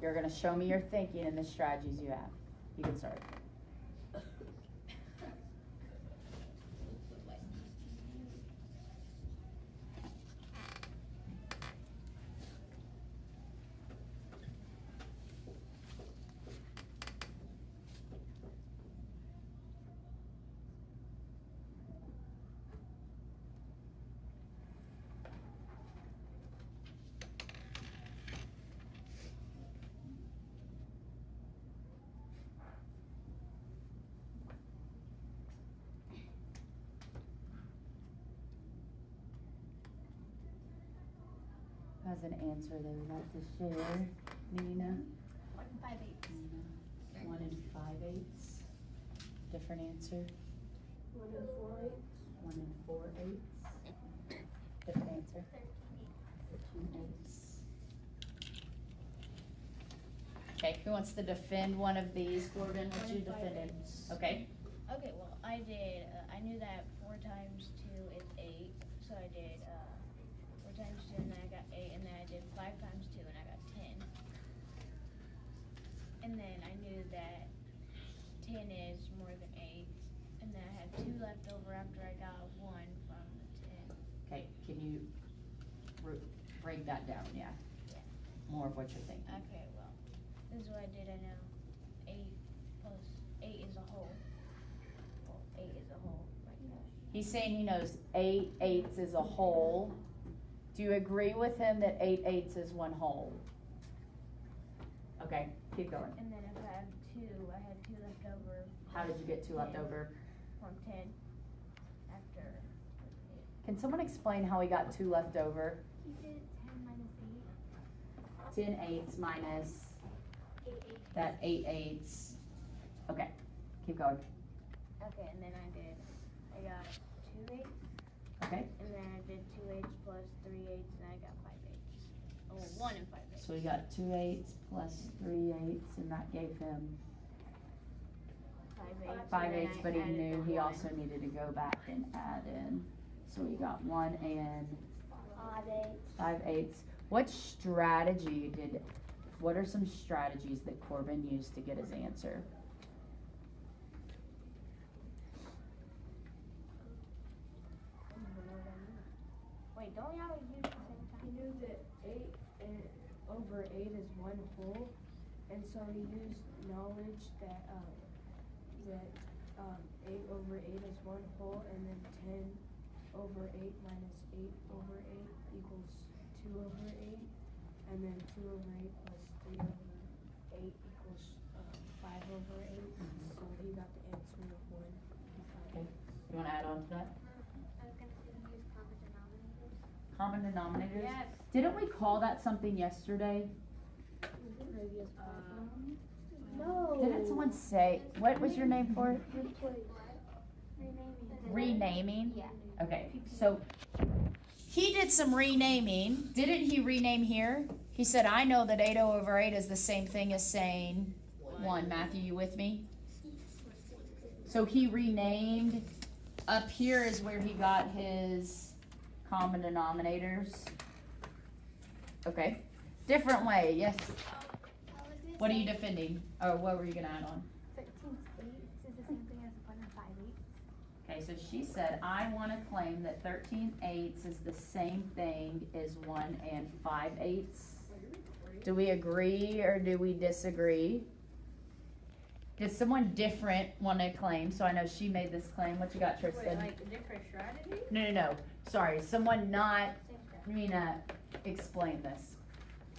You're gonna show me your thinking and the strategies you have. You can start. Has an answer they would like to share. Nina? 1 5/8. Nina. 1 5/8. Different answer. 1 4/8. 1 4/8. Different answer. 13/8. Okay, who wants to defend one of these? Corbin, what you defended? Okay. Okay, well, I did, I knew that 4 times 2 is 8, so I did 4 times 2 and then I got 8, and then I did 5 times 2 and I got 10. And then I knew that 10 is more than 8, and then I had 2 left over after I got 1 from the 10. Okay, can you break that down, yeah? Yeah. More of what you're thinking. Okay, well, this is what I did. I know 8 plus 8 is a whole. Well, 8 is a whole right now. He's saying he knows 8/8 is a whole. Do you agree with him that 8/8 is one whole? Okay, keep going. And then if I had 2, I had 2 left over. How did you get 2 left over? From 10 after 8. Can someone explain how he got 2 left over? He did 10 minus 10/8 minus 8. 8, 8. that 8/8. Okay, keep going. Okay, and then I got 2 8s, Okay, and then I did 2 8s plus 3 8s, and I got 5 8s. Oh, 1 and 5 8s. so we got 2 8s plus 3 8s, and that gave him 5 8s. 5 8s, but he added knew the he 1. also needed to go back and add in. So we got 1 and 5 8s. What are some strategies that Corbin used to get his answer? Wait, don't we always use the same time? He knew that 8/8 is one whole, and so he used knowledge that 8/8 is one whole, and then 10/8 minus 8/8 equals 2/8, and then 2/8 plus 3/8 equals 5/8. So he got the answer of 1 and 5. Okay. You wanna add on to that? I was gonna say use common denominators. Common denominators? Yes. Didn't we call that something yesterday? Previous No. Didn't someone say, what was your name for it? Renaming? Yeah. Okay, so he did some renaming. Didn't he rename here? He said, I know that 8/8 is the same thing as saying 1. Matthew, you with me? So he renamed. Up here is where he got his common denominators. Okay. Different way, yes. What are you defending? Or what were you gonna add on? 13/8 is the same thing as 1 and 5 8. Okay, so she said, I want to claim that 13/8 is the same thing as 1 and 5/8. Do we agree or do we disagree? Did someone different want to claim? So I know she made this claim. What you got, Tristan? Wait, like a different strategy? No. Sorry, someone not, Same stuff. Nina, explain this.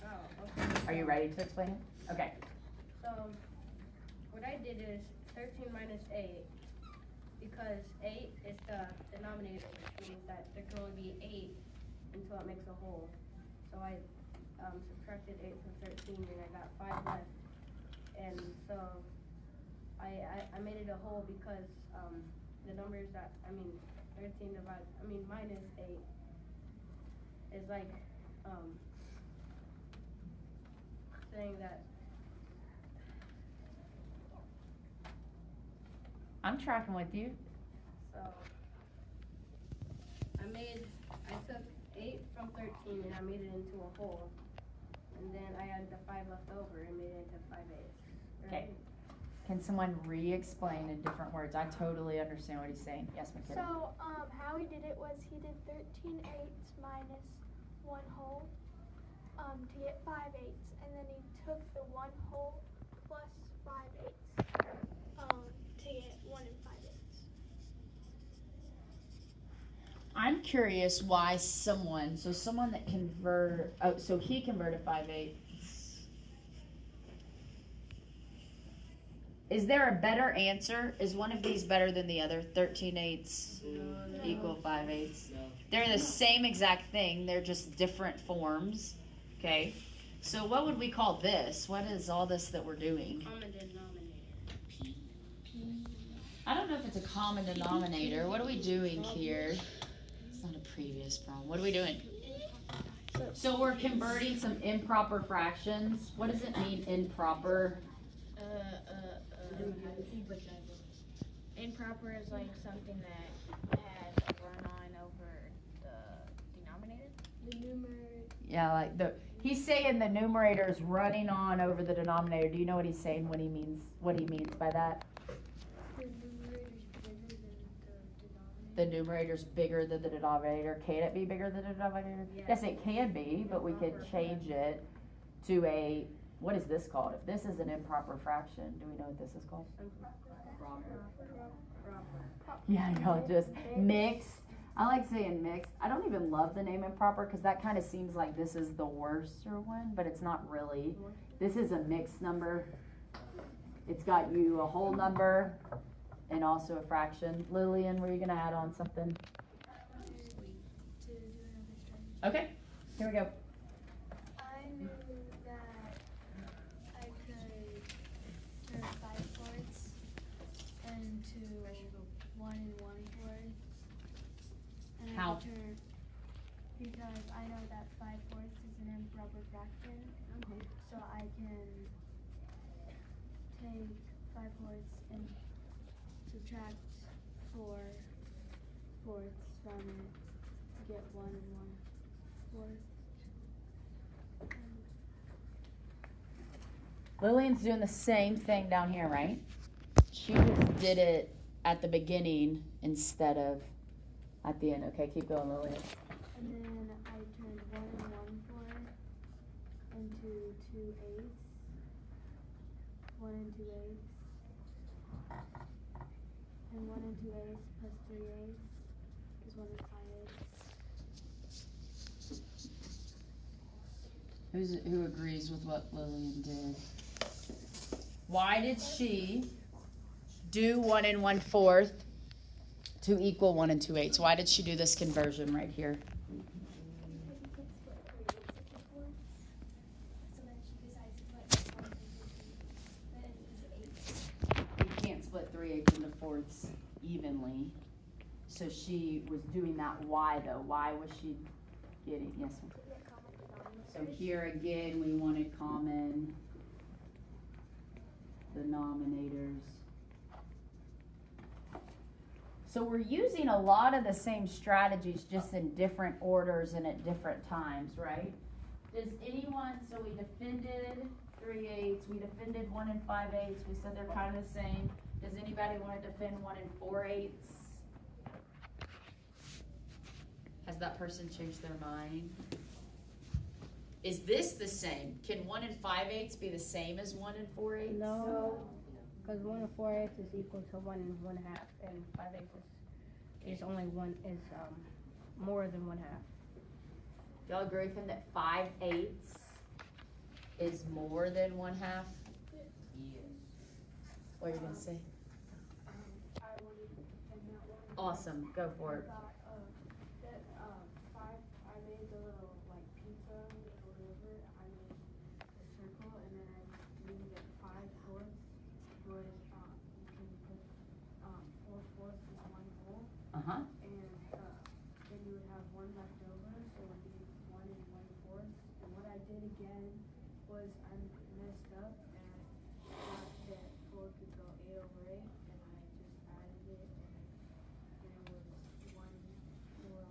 Oh, okay. Are you ready to explain it? Okay. So, what I did is 13 minus 8, because 8 is the denominator, which means that there can only be 8 until it makes a whole. So I subtracted 8 from 13 and I got 5 left. And so I made it a whole because the numbers that, 13 minus 8 is like saying that. I'm tracking with you. So I took 8 from 13 and I made it into a whole. and then I added the 5 left over and made it into 5/8. Okay. Can someone re-explain in different words? I totally understand what he's saying. Yes, McKenna. So, how he did it was he did 13/8 minus 1 whole, to get 5/8, and then he took the 1 whole plus 5/8, to get 1 and 5/8. I'm curious why someone that so he converted 5/8. Is there a better answer? Is one of these better than the other? 13/8 equal 5/8. They're the same exact thing. They're just different forms. Okay. So what would we call this? What is all this that we're doing? Common denominator. I don't know if it's a common denominator. What are we doing here? It's not a previous problem. What are we doing? So we're converting some improper fractions. What does it mean, improper? Improper is like something that has a run-on over the denominator. The numerator. Yeah, like he's saying the numerator is running on over the denominator. Do you know what he's saying when he means what he means by that? The numerator's bigger than the denominator. The numerator's bigger than the denominator. Can it be bigger than the denominator? Yes. Yes, it can be, but we could change it to a, what is this called? If this is an improper fraction, do we know what this is called? Yeah, y'all just mixed. I like saying mixed. I don't even love the name improper because that kind of seems like this is the worst one, but it's not really. This is a mixed number. It's got you a whole number and also a fraction. Lillian, were you gonna add on something? To do another strategy. Okay, here we go. I knew that I could turn 5/4 into 1 and 1/4. And How? I could turn, because I know that 5/4 is an improper fraction, so I can take 5/4 and subtract 4/4 from it to get 1 and 1/4. Lillian's doing the same thing down here, right? She just did it at the beginning instead of at the end. Okay, keep going, Lillian. And then I turned 1 and 1/4 into 2/8. 1 and 2/8. And 1 and 2/8 plus 3/8 is 1 and 5/8. Who agrees with what Lillian did? Why did she do 1 and 1/4 to equal 1 and 2/8? Why did she do this conversion right here? You can't split 3/8 into fourths evenly. So she was doing that. Why though? Why was she getting, yes? So here again, we wanted common denominators. So we're using a lot of the same strategies, just in different orders and at different times, right? Does anyone, so we defended 3/8, we defended 1 and 5/8, we said they're kind of the same. Does anybody want to defend 1 and 4/8? Has that person changed their mind? Is this the same? Can 1 and 5/8 be the same as 1 and 4/8? No, because 1 and 4/8 is equal to 1 and 1/2, and 5/8 is only more than 1/2. Y'all agree with him that 5/8 is more than 1/2? Yes. What are you gonna say? I wanted to defend that one. Awesome, go for it. I made the little like pizza or whatever. I made a circle and then I knew that 5/4 would you can put 4/4 is 1 whole, Uh-huh. and then you would have 1 left over, so it would be 1 and 1/4. And what I did again was I messed up and I thought that 4 could go 8/8, and I just added it, and it was 1/4.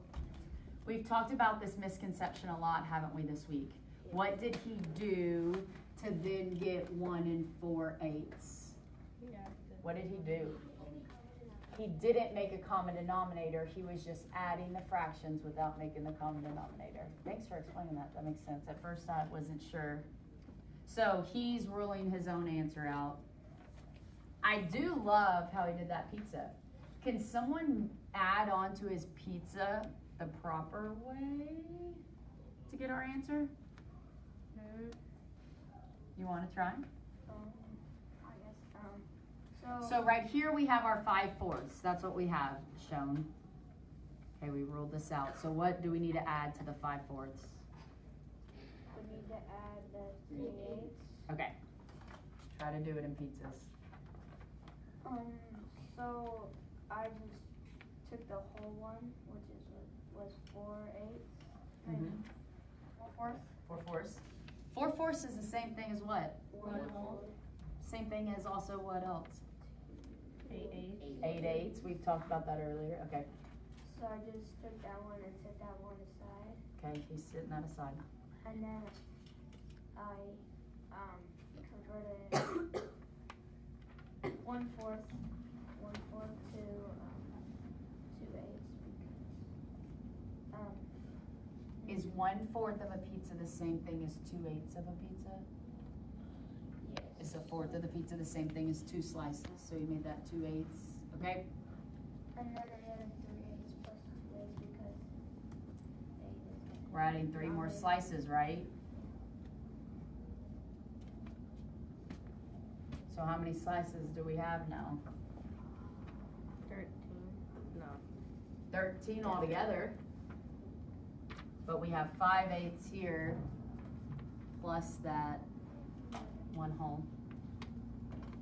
We've talked about this misconception a lot, haven't we, this week? What did he do to then get 1 4/8? What did he do? He didn't make a common denominator. He was just adding the fractions without making the common denominator. Thanks for explaining that. That makes sense. At first I wasn't sure. So he's ruling his own answer out. I do love how he did that pizza. Can someone add on to his pizza the proper way to get our answer? You want to try? I guess, So right here we have our 5/4. That's what we have shown. Okay, we ruled this out. So what do we need to add to the 5/4? We need to add the 3/8. Okay. Try to do it in pizzas. So I just took the whole one, which was 4/8. Mhm. 4/4. 4/4. 4/4 is the same thing as what? 1/4. Same thing as also what else? 8/8. 8/8. We've talked about that earlier. Okay. So I just took that one and set that one aside, Okay, he's sitting that aside. and then I converted 1/4 to 2/8 because Is 1/4 of a pizza the same thing as 2/8 of a pizza? yes. Is a fourth of the pizza the same thing as 2 slices? So you made that 2/8. Okay. And then I added 3/8 plus 2/8 because 8 is. We're adding 3 more slices, right? So how many slices do we have now? 13 altogether. But we have 5/8 here, plus that 1 whole.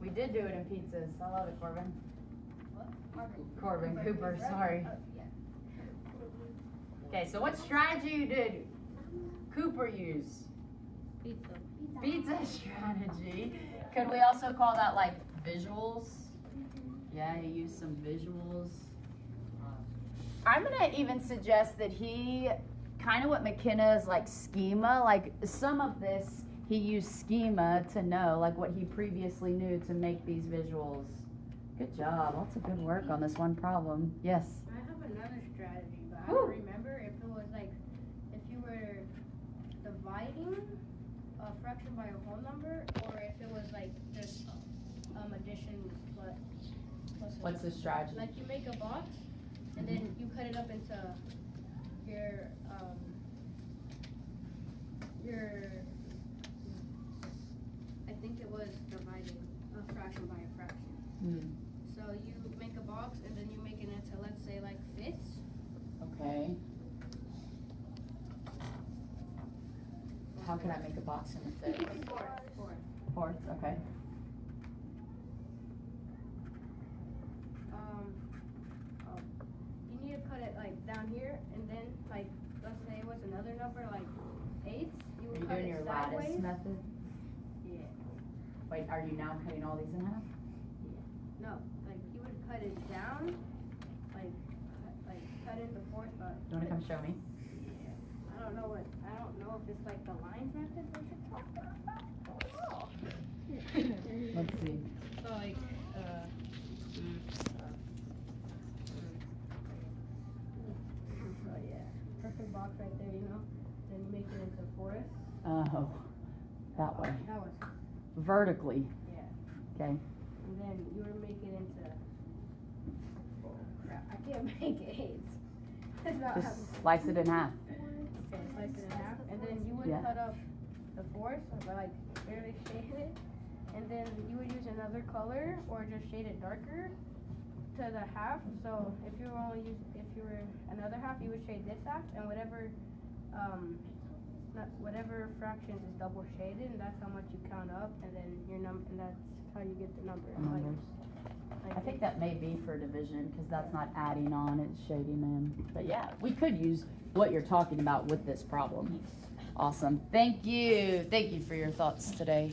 We did do it in pizzas. I love it, Corbin. Corbin Cooper, sorry. Okay, so what strategy did Cooper use? Pizza strategy. Could we also call that like visuals? Yeah, he used some visuals. I'm gonna even suggest that he, kind of what McKenna is like schema, like some of this he used schema to know, like what he previously knew to make these visuals. Good job, lots of good work on this one problem. Yes? I have another strategy, but I Woo. don't remember if it was like, if you were dividing a fraction by a whole number, or if it was like just addition plus a What's the strategy? Like you make a box, and then you cut it up into your I think it was dividing a fraction by a fraction. Hmm. So you make a box, and then you make it into, let's say, like fifths. Okay. How can I make a box in a fifth? Fourth, okay. You need to cut it like down here, and then like, let's say it was another number, like eighths. You Are would you cut doing it your sideways. lattice method? Yeah. Wait, are you now cutting all these in half? No, like you would cut it down, like cut into fourth. You wanna come show me? I don't know if it's like the lines method we should talk about. Let's see. So like, so yeah, perfect box right there, you know. Then you make it into fourths. Oh, that way. That was, Vertically. yeah. Okay. And then you would make it into, oh crap, I can't make eights. It's not how, Just slice it in half. okay, slice it in half. And then you would Yeah. cut up the fourths, or like barely shade it. And then you would use another color or just shade it darker to the half. So if you were another half, you would shade this half, and whatever whatever fractions is double shaded, and that's how much you count up, and then and that's how you get the number. Numbers. I think that may be for division, because that's not adding on, it's shading in. But yeah, we could use what you're talking about with this problem. Awesome. Thank you. Thank you for your thoughts today.